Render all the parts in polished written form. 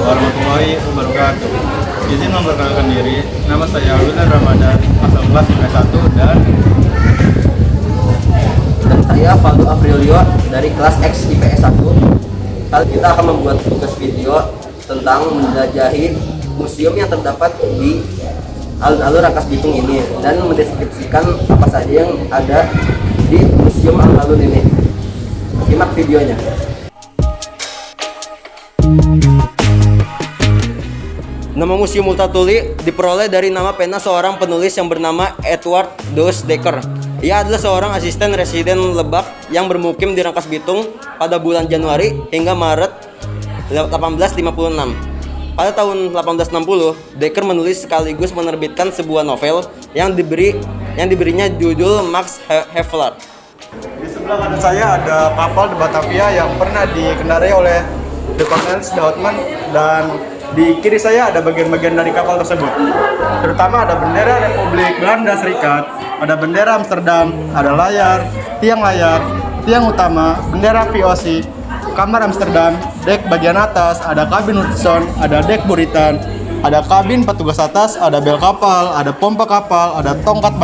warahmatullahi wabarakatuh. Izin memperkenalkan diri, nama saya Wildan Ramadan, asal kelas IPS 1 dan saya Faldo Afrilio dari kelas X IPS 1. Kali kita akan membuat tugas video tentang menjelajahi museum yang terdapat di alun-alun Rangkas Bitung ini dan mendeskripsikan apa saja yang ada di museum alun-alun ini. Simak videonya. Nama Museum Multatuli diperoleh dari nama pena seorang penulis yang bernama Edward Dos Dekker. Ia adalah seorang asisten residen Lebak yang bermukim di Rangkas Bitung pada bulan Januari hingga Maret 1856. Pada tahun 1860, Dekker menulis sekaligus menerbitkan sebuah novel yang diberinya judul Max Havelaar. di sebelah kanan saya ada kapal The Batavia yang pernah dikendarai oleh The Cornelius de Houtman, dan di kiri saya ada bagian-bagian dari kapal tersebut. Terutama ada bendera Republik Belanda Serikat, ada bendera Amsterdam, ada layar, tiang utama, bendera VOC, kamar Amsterdam, dek bagian atas, ada kabin Hudson, ada dek buritan, ada kabin petugas atas, ada bel kapal, ada pompa kapal, ada tongkat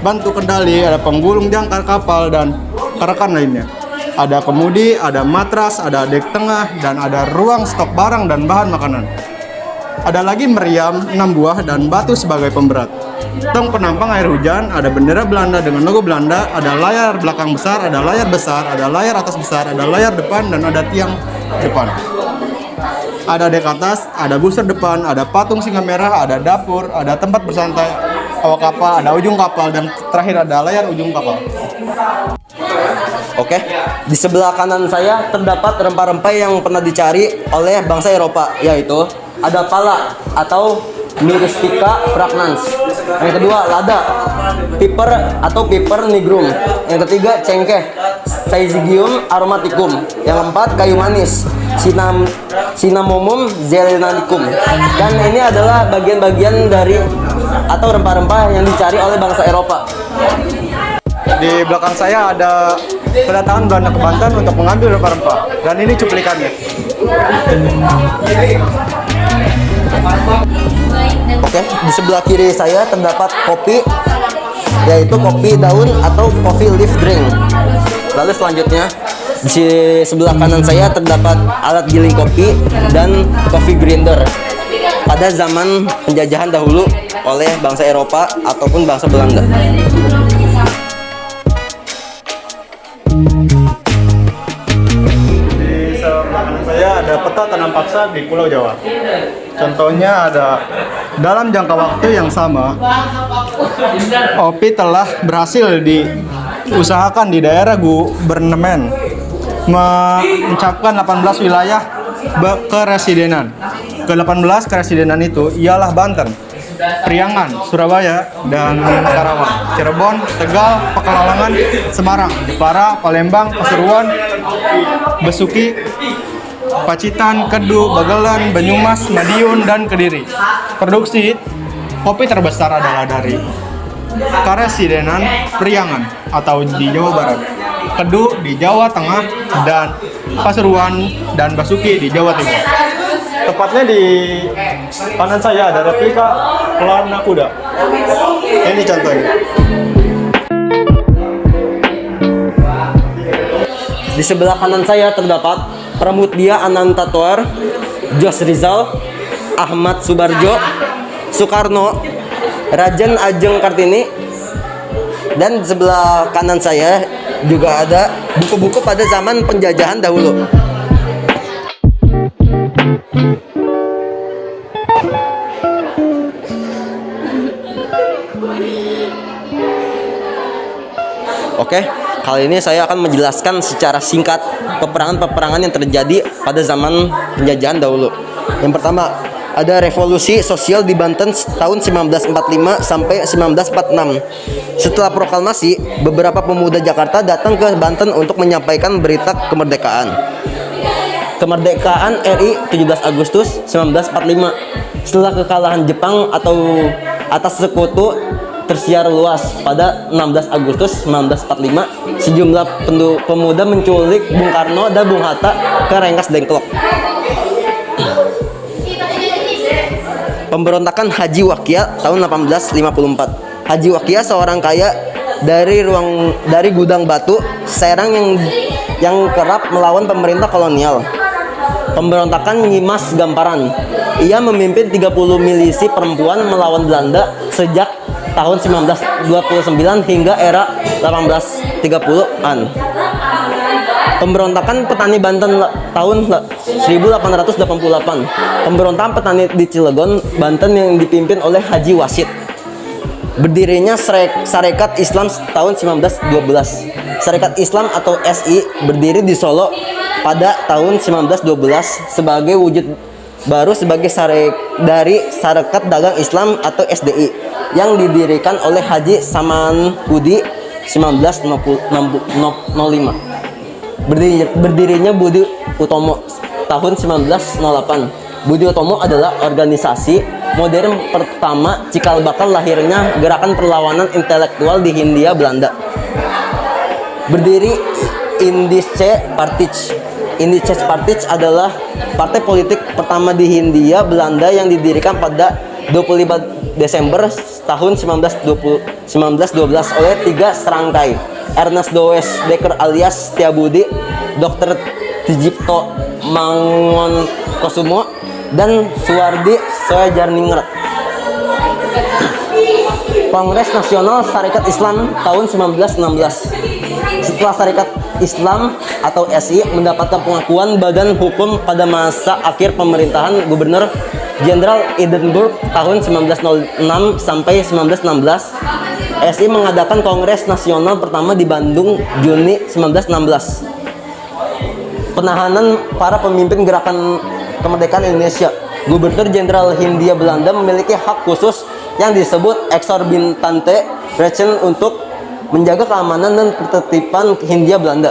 bantu kendali, ada penggulung jangkar kapal, dan kerekan lainnya. Ada kemudi, ada matras, ada dek tengah, dan ada ruang stok barang dan bahan makanan. Ada lagi meriam 6 buah dan batu sebagai pemberat. Tong penampang air hujan, ada bendera Belanda dengan logo Belanda, ada layar belakang besar, ada layar besar, ada layar atas besar, ada layar depan, dan ada tiang depan. Ada dek atas, ada busur depan, ada patung singa merah, ada dapur, ada tempat bersantai awak kapal, ada ujung kapal, dan terakhir ada layar ujung kapal. Oke, di sebelah kanan saya terdapat rempah-rempah yang pernah dicari oleh bangsa Eropa, yaitu ada pala atau Myristica fragrans. Yang kedua, lada, piper atau piper nigrum. Yang ketiga, cengkeh, Syzygium aromaticum. Yang keempat, kayu manis, Cinnamomum zelenaticum. Dan ini adalah bagian-bagian dari atau rempah-rempah yang dicari oleh bangsa Eropa. Di belakang saya ada kedatangan Belanda ke Banten untuk mengambil rempah-rempah, dan ini cuplikannya. Oke, di sebelah kiri saya terdapat kopi, yaitu kopi daun atau coffee leaf drink. Lalu selanjutnya di sebelah kanan saya terdapat alat giling kopi dan coffee grinder pada zaman penjajahan dahulu oleh bangsa Eropa ataupun bangsa Belanda. Di sebelah kanan saya ada peta tanam paksa di Pulau Jawa. Contohnya ada dalam jangka waktu yang sama, OPI telah berhasil diusahakan di daerah Gubernemen mencapkan 18 wilayah keresidenan. Ke-18 keresidenan itu ialah Banten, Priangan, Surabaya, dan Karawang, Cirebon, Tegal, Pekalongan, Semarang, Jepara, Palembang, Pasuruan, Besuki, Pacitan, Kedu, Bagelan, Banyumas, Madiun, dan Kediri. Produksi kopi terbesar adalah dari Karesidenan Priangan atau di Jawa Barat, Kedu di Jawa Tengah, dan Pasuruan dan Basuki di Jawa Timur. Tepatnya di kanan saya ada replika pelana kuda. Ini contohnya. Di sebelah kanan saya terdapat Pramudia Anantatur, Jos Rizal, Ahmad Subarjo, Soekarno, Raden Ajeng Kartini, dan di sebelah kanan saya juga ada buku-buku pada zaman penjajahan dahulu. Oke, kali ini saya akan menjelaskan secara singkat peperangan-peperangan yang terjadi pada zaman penjajahan dahulu. Yang pertama, ada revolusi sosial di Banten tahun 1945 sampai 1946. Setelah proklamasi, beberapa pemuda Jakarta datang ke Banten untuk menyampaikan berita kemerdekaan. Kemerdekaan RI 17 Agustus 1945. Setelah kekalahan Jepang atau atas sekutu tersiar luas pada 16 Agustus 1945, sejumlah pemuda menculik Bung Karno dan Bung Hatta ke Rengas Dengklok. Pemberontakan Haji Wakia tahun 1854. Haji Wakia seorang kaya dari Gudang Batu, Serang yang kerap melawan pemerintah kolonial. Pemberontakan Nyimas Gamparan. Ia memimpin 30 milisi perempuan melawan Belanda sejak tahun 1929 hingga era 1830-an. Pemberontakan Petani Banten tahun 1888. Pemberontakan petani di Cilegon, Banten yang dipimpin oleh Haji Wasit. Berdirinya Sarekat Islam tahun 1912. Sarekat Islam atau SI berdiri di Solo pada tahun 1912 sebagai wujud baru sebagai dari Sarekat Dagang Islam atau SDI yang didirikan oleh Haji Samanhudi 1905. Berdirinya Budi Utomo tahun 1908. Budi Utomo adalah organisasi modern pertama cikal bakal lahirnya gerakan perlawanan intelektual di Hindia Belanda. Berdiri Indische Partij. Indische Partij adalah partai politik pertama di Hindia Belanda yang didirikan pada 25 Desember tahun 1912 oleh 3 serangkai: Ernest Does Dekker alias Setiabudi, Dr. Tjipto Mangunkusumo, dan Suwardi Soejarningrat. Kongres Nasional Sarekat Islam tahun 1916. Setelah Sarekat Islam atau SI mendapatkan pengakuan badan hukum pada masa akhir pemerintahan Gubernur Jenderal Edinburgh tahun 1906 sampai 1916, SI mengadakan Kongres Nasional pertama di Bandung Juni 1916. Penahanan para pemimpin gerakan kemerdekaan Indonesia. Gubernur Jenderal Hindia Belanda memiliki hak khusus yang disebut exorbitante rechten untuk menjaga keamanan dan ketertiban Hindia Belanda.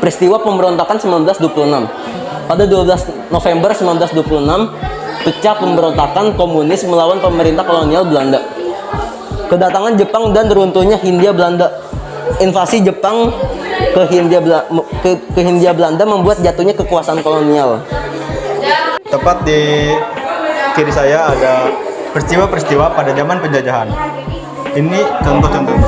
Peristiwa pemberontakan 1926. Pada 12 November 1926, pecah pemberontakan komunis melawan pemerintah kolonial Belanda. Kedatangan Jepang dan runtuhnya Hindia Belanda. Invasi Jepang ke Hindia Belanda membuat jatuhnya kekuasaan kolonial. Tepat di kiri saya ada peristiwa-peristiwa pada zaman penjajahan. Ini contoh-contoh.